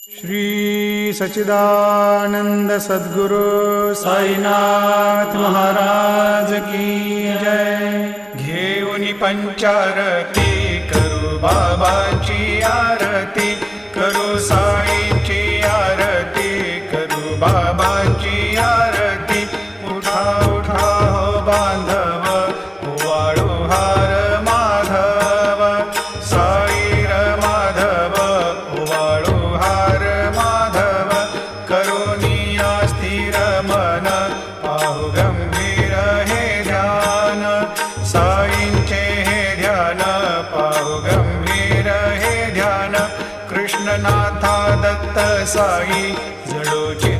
श्री सच्चिदानंद सद्गुरु साईनाथ महाराज की जय। घेऊनी पंचारती करू बाबाची आरती, करू साईंची आरती, करू बाबाची आरती। उठा उठा हो बांधव, वाळू हार माधव, साईर माधव, वाळू हार माधव। करुनिया स्थिर मन, पाहु गंभीर हे ध्यान, साईंचे हे ध्यान, पाहु गंभीर हे ध्यान। कृष्णनाथा दत्त साई जडोची